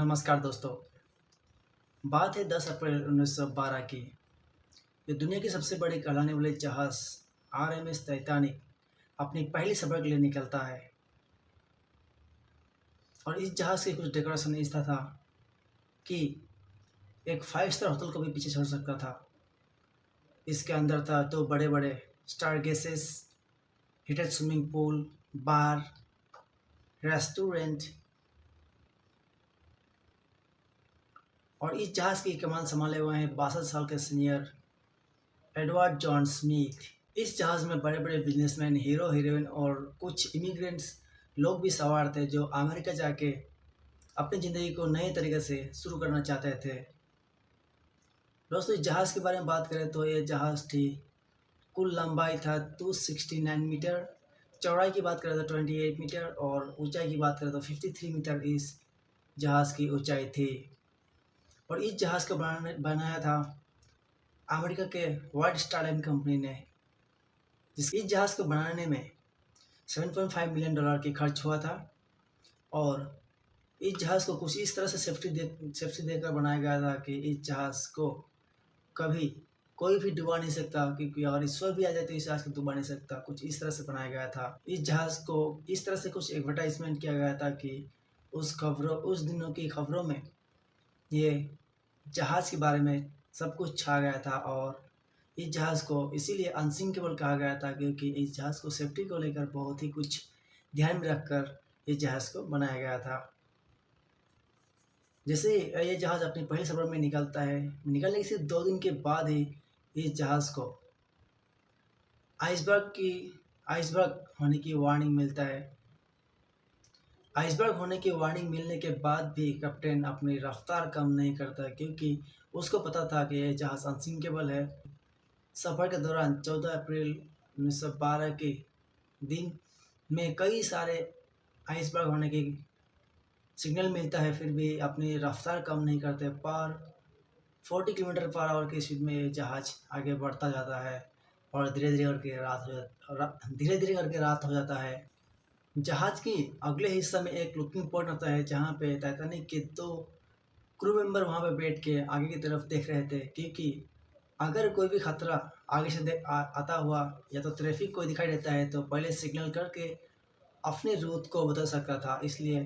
नमस्कार दोस्तों। बात है 10 अप्रैल 1912 की। ये दुनिया की सबसे बड़ी कहलाने वाली जहाज़ आरएमएस टाइटैनिक अपनी पहली सफर के लिए निकलता है। और इस जहाज़ की कुछ डेकोरेशन इस तरह था कि एक 5 स्टार होटल को भी पीछे छोड़ सकता था। इसके अंदर था 2 बड़े-बड़े स्टारगेसेस, हीटेड स्विमिंग पूल, बार, रेस्टोरेंट। और इस जहाज़ की कमान संभाले हुए हैं 62 साल के सीनियर एडवर्ड जॉन स्मिथ। इस जहाज़ में बड़े-बड़े बिजनेसमैन, हीरो हीरोइन और कुछ इमिग्रेंट्स लोग भी सवार थे जो अमेरिका जाके अपनी ज़िंदगी को नए तरीके से शुरू करना चाहते थे। दोस्तों, इस जहाज़ के बारे में बात करें तो ये जहाज़ थी, कुल लंबाई था 269 मीटर, चौड़ाई की बात करें तो 28 मीटर और ऊंचाई की बात करें तो 53 मीटर इस जहाज़ की ऊंचाई थी। और इस जहाज़ को बनाया था अमेरिका के व्हाइट स्टार लाइन कंपनी ने। इस जहाज़ को बनाने में $7.5 मिलियन की खर्च हुआ था। और इस जहाज़ को कुछ इस तरह से सेफ्टी देकर बनाया गया था कि इस जहाज़ को कभी कोई भी डुबा नहीं सकता, क्योंकि अगर ईश्वर भी आ जाए तो इस जहाज़ को डुबा नहीं सकता। कुछ इस तरह से बनाया गया था। इस जहाज़ को इस तरह से कुछ एडवर्टाइजमेंट किया गया था कि उस दिनों की खबरों में ये जहाज़ के बारे में सब कुछ छा गया था। और इस जहाज़ को इसीलिए अनसिंकेबल कहा गया था, क्योंकि इस जहाज़ को सेफ्टी को लेकर बहुत ही कुछ ध्यान में रखकर इस जहाज़ को बनाया गया था। जैसे ये जहाज़ अपनी पहले सफर में निकलता है, निकलने के सिर्फ 2 दिन के बाद ही इस जहाज़ को आइसबर्ग होने की वार्निंग मिलता है। आइसबर्ग होने की वार्निंग मिलने के बाद भी कैप्टन अपनी रफ्तार कम नहीं करता, क्योंकि उसको पता था कि यह जहाज़ अनसिंकेबल है। सफ़र के दौरान 14 अप्रैल 1912 के दिन में कई सारे आइसबर्ग होने की सिग्नल मिलता है, फिर भी अपनी रफ्तार कम नहीं करते। पर 40 किलोमीटर पर आवर की स्पीड में ये जहाज़ आगे बढ़ता जाता है और धीरे-धीरे करके रात हो जाता है। जहाज़ की अगले हिस्से में एक लुकिंग पॉइंट होता है, जहाँ पे टाइटैनिक के 2 क्रू मेंबर वहाँ पे बैठ के आगे की तरफ देख रहे थे, क्योंकि अगर कोई भी खतरा आगे से आता हुआ या तो ट्रैफिक कोई दिखाई देता है तो पहले सिग्नल करके अपनी रूट को बदल सकता था। इसलिए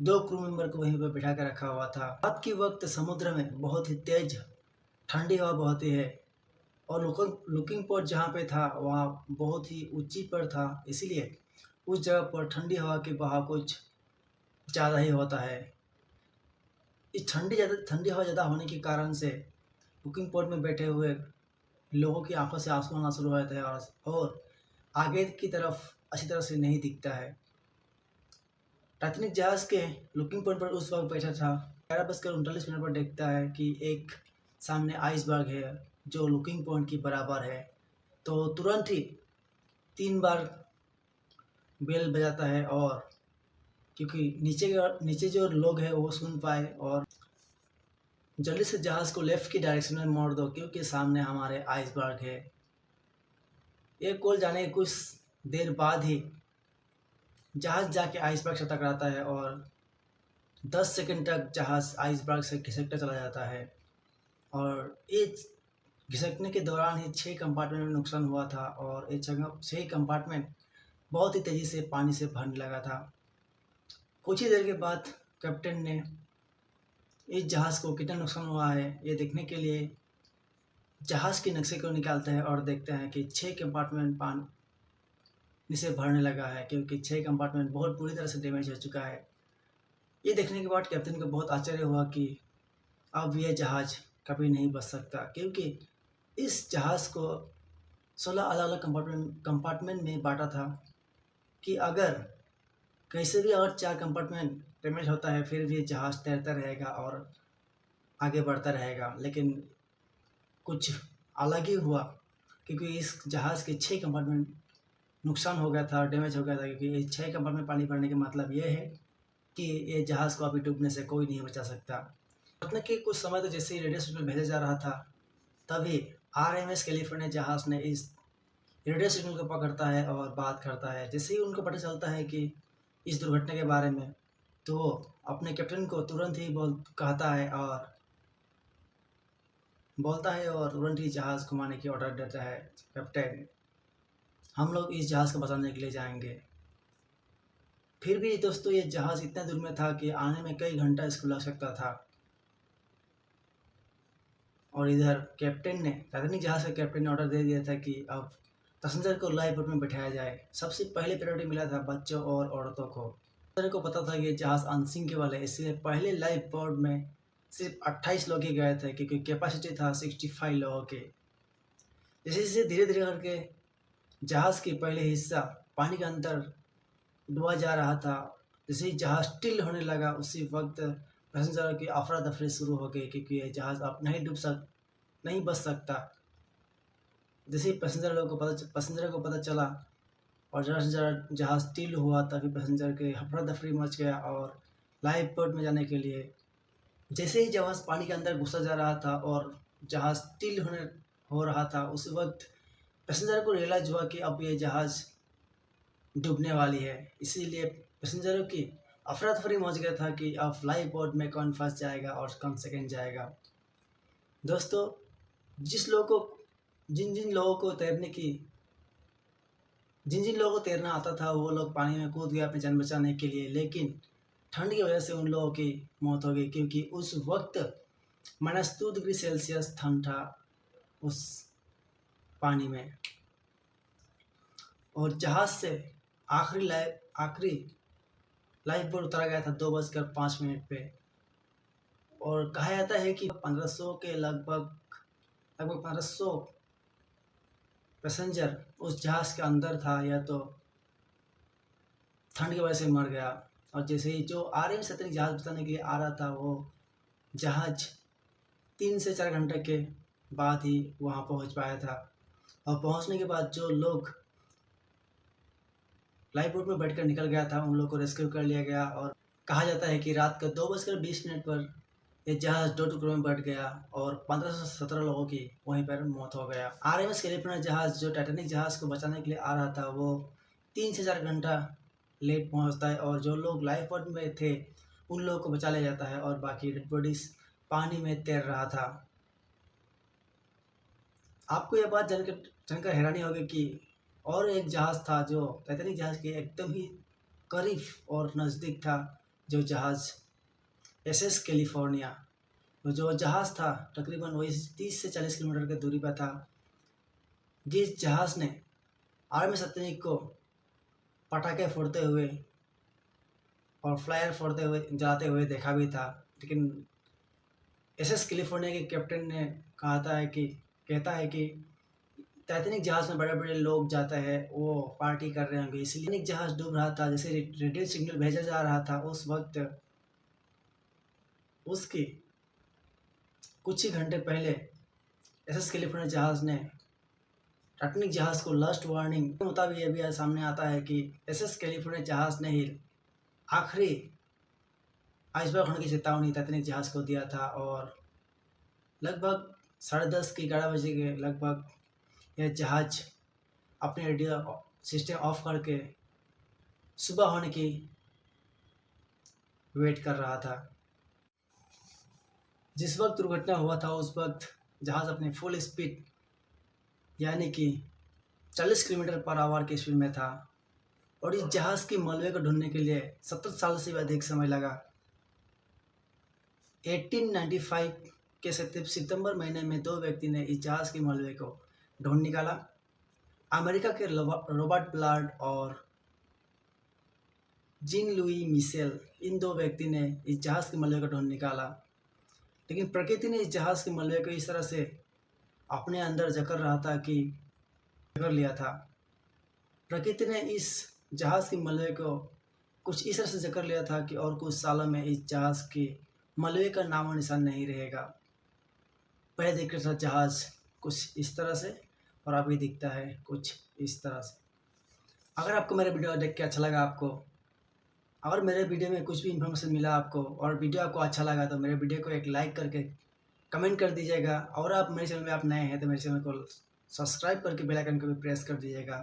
2 क्रू मेंबर को वहीं पर बिठा कर रखा हुआ था। रात के वक्त समुद्र में बहुत ही तेज ठंडी हवा बहती है और लुकिंग पॉइंट जहाँ पे था वहाँ बहुत ही ऊंची पर था, इसीलिए उस जगह पर ठंडी हवा के बहाव कुछ ज़्यादा ही होता है। इस ठंडी हवा ज़्यादा होने के कारण से बुकिंग पॉइंट में बैठे हुए लोगों की आंखों से आंसू आना शुरू हो जाते हैं और आगे की तरफ अच्छी तरह से नहीं दिखता है। टाइटैनिक जहाज़ के लुकिंग पॉइंट पर उस वक्त बैठा था। 11:39 पर देखता है कि एक सामने आइसबर्ग है जो लुकिंग पॉइंट के बराबर है। तो तुरंत ही 3 बार बेल बजाता है, और क्योंकि नीचे जो लोग हैं वो सुन पाए, और जल्दी से जहाज़ को लेफ्ट की डायरेक्शन में मोड़ दो, क्योंकि सामने हमारे आइसबर्ग है। ये कॉल जाने के कुछ देर बाद ही जहाज़ जाके आइसबर्ग से टकराता है और 10 सेकंड तक जहाज़ आइसबर्ग से खिसकता चला जाता है। और ये घिसकने के दौरान ही 6 कंपार्टमेंट में नुकसान हुआ था, और ये 6 कंपार्टमेंट बहुत ही तेज़ी से पानी से भरने लगा था। कुछ ही देर के बाद कैप्टन ने इस जहाज़ को कितना नुकसान हुआ है ये देखने के लिए जहाज़ के नक्शे को निकालते हैं और देखते हैं कि 6 कंपार्टमेंट पानी से भरने लगा है, क्योंकि 6 कंपार्टमेंट बहुत बुरी तरह से डैमेज हो चुका है। ये देखने के बाद कैप्टन को बहुत आश्चर्य हुआ कि अब यह जहाज़ कभी नहीं बच सकता, क्योंकि इस जहाज़ को 16 अलग-अलग कंपार्टमेंट में बाँटा था कि अगर कैसे भी अगर 4 कंपार्टमेंट डैमेज होता है फिर भी जहाज़ तैरता रहेगा और आगे बढ़ता रहेगा। लेकिन कुछ अलग ही हुआ, क्योंकि इस जहाज़ के 6 कंपार्टमेंट नुकसान हो गया था, डैमेज हो गया था। क्योंकि इस 6 कंपार्टमेंट पानी भरने का मतलब ये है कि ये जहाज़ को अभी डूबने से कोई नहीं बचा सकता। घटना के कुछ समय तो जैसे ही रेडियो सिग्नल भेजा जा रहा था, तभी आरएमएस कैलिफोर्निया जहाज़ ने इस रेडियो सिग्नल को पकड़ता है और बात करता है। जैसे ही उनको पता चलता है कि इस दुर्घटना के बारे में, तो अपने कैप्टन को तुरंत ही बोलता है और तुरंत ही जहाज़ घुमाने की ऑर्डर देता है। कैप्टन, हम लोग इस जहाज़ को बचाने के लिए जाएंगे। फिर भी दोस्तों ये जहाज़ इतना दूर में था कि आने में कई घंटा इसको लग सकता था। और इधर कैप्टन ने टाइटैनिक जहाज़ के कैप्टन ने ऑर्डर दे दिया था कि अब पैसेंजर को लाइफ बोट में बैठाया जाए। सबसे पहले प्रायोरिटी मिला था बच्चों और औरतों को। पैसेंजर को पता था कि ये जहाज़ अनसिंकेबल वाले, इसलिए पहले लाइफ बोट में सिर्फ 28 लोग ही गए थे क्योंकि कैपेसिटी था 65 लोगों के। जैसे जैसे धीरे धीरे करके जहाज़ की पहले हिस्सा पानी के अंदर डूबा जा रहा था, जैसे ही जहाज़ टिल होने लगा उसी वक्त पैसेंजरों की अफरा तफरी शुरू हो गई क्योंकि ये जहाज़ अब नहीं बच सकता। जैसे ही पैसेंजरों को पता चला और जरा से जरा जहाज़ टिल हुआ, तभी पैसेंजर के अफरा तफरी मच गया। और लाइफ बोट में जाने के लिए जैसे ही जहाज़ पानी के अंदर घुसा जा रहा था और जहाज़ टिल हो रहा था, उस वक्त पैसेंजर को रियलाइज हुआ कि अब ये जहाज़ डूबने वाली है। इसीलिए पैसेंजरों की अफरा तफरी मच गया था कि अब लाइफ बोट में कौन फंस जाएगा और कौन सेकंड जाएगा। दोस्तों, जिन जिन लोगों को तैरना आता था वो लोग पानी में कूद गए अपनी जान बचाने के लिए, लेकिन ठंड की वजह से उन लोगों की मौत हो गई क्योंकि उस वक्त -2 डिग्री सेल्सियस ठंड था उस पानी में। और जहाज़ से आखिरी लाइफ बोट उतारा गया था 2:05 पे। और कहा जाता है कि 1500 के लगभग 1500 पैसेंजर उस जहाज़ के अंदर था, या तो ठंड की वजह से मर गया। और जैसे ही जो आर्मी सैनिक जहाज़ बचाने के लिए आ रहा था, वो जहाज़ 3 से 4 घंटे के बाद ही वहाँ पहुँच पाया था। और पहुँचने के बाद जो लोग लाइफ बोट में बैठकर निकल गया था, उन लोगों को रेस्क्यू कर लिया गया। और कहा जाता है कि रात को 2:20 पर ये जहाज़ 2 टुकड़ों में बट गया और 15 से 17 लोगों की वहीं पर मौत हो गया। RMS कैलिफोर्निया जहाज़ जो टाइटैनिक जहाज़ को बचाने के लिए आ रहा था, वो 3 से 4 घंटा लेट पहुंचता है और जो लोग लाइफ बोट में थे उन लोगों को बचा लिया जाता है और बाकी डेड बॉडीज पानी में तैर रहा था। आपको यह बात जानकर हैरानी होगी कि और एक जहाज़ था जो टाइटैनिक जहाज़ के एकदम ही करीब और नज़दीक था, जो जहाज़ SS कैलिफोर्निया। जो जहाज़ था तकरीबन वही 30 से 40 किलोमीटर की दूरी पर था, जिस जहाज़ ने आर्मी सैनिक को पटाखे फोड़ते हुए और फ्लायर जलाते हुए देखा भी था। लेकिन SS कैलिफोर्निया के कैप्टन ने कहता है कि टाइटैनिक जहाज़ में बड़े बड़े लोग जाते हैं, वो पार्टी कर रहे होंगे, इसलिए टाइटैनिक जहाज़ डूब रहा था। जैसे रेडियो सिग्नल भेजा जा रहा था, उस वक्त उसके कुछ ही घंटे पहले SS कैलिफोर्निया जहाज़ ने टाइटैनिक जहाज़ को लास्ट वार्निंग के मुताबिक ये भी सामने आता है कि SS कैलिफोर्निया जहाज़ ने ही आखिरी आइसबर्ग होने की चेतावनी टाइटैनिक जहाज़ को दिया था। और लगभग 10:30 की 11 बजे के लगभग यह जहाज़ अपने रेडियो सिस्टम ऑफ करके सुबह होने की वेट कर रहा था। जिस वक्त दुर्घटना हुआ था उस वक्त जहाज़ अपने फुल स्पीड यानी कि 40 किलोमीटर पर आवर की स्पीड में था। और इस जहाज़ की मलबे को ढूंढने के लिए 70 साल से भी अधिक समय लगा। 1895 के सितंबर महीने में 2 व्यक्ति ने इस जहाज़ के मलबे को ढूंढ निकाला। अमेरिका के रॉबर्ट ब्लाड और जीन लुई मिशेल, इन 2 व्यक्ति ने इस जहाज़ के मलबे को ढूंढ निकाला। लेकिन प्रकृति ने इस जहाज़ के मलबे को इस तरह से अपने अंदर जकड़ लिया था। प्रकृति ने इस जहाज़ के मलबे को कुछ इस तरह से जकड़ लिया था कि और कुछ सालों में इस जहाज़ के मलबे का नामो निशान नहीं रहेगा। पहले दिख रहा था जहाज़ कुछ इस तरह से और अभी दिखता है कुछ इस तरह से। अगर आपको मेरा वीडियो देख के अच्छा लगा, अगर मेरे वीडियो में कुछ भी इन्फॉर्मेशन मिला आपको और वीडियो आपको अच्छा लगा, तो मेरे वीडियो को एक लाइक करके कमेंट कर दीजिएगा। और आप मेरे चैनल में आप नए हैं तो मेरे चैनल को सब्सक्राइब करके बेल आइकन को भी प्रेस कर दीजिएगा।